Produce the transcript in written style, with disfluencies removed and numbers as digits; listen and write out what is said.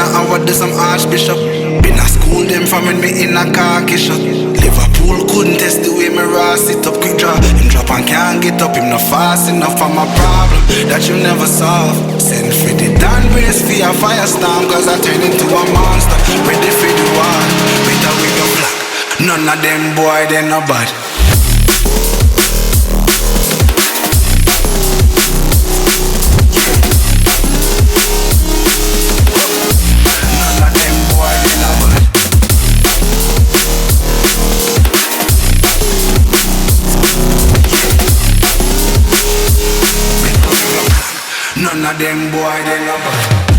I would do some archbishop. Been a school them from when me in a khaki shot. Liverpool couldn't test the way me raw sit up. Quick draw, him drop and can't get up. Him not fast enough for my problem that you never solve. Send for the Dan brace for a firestorm, cause I turn into a monster. Ready for the war, better with your flag. None of them boy, they no bad. None of them boy, they no bad.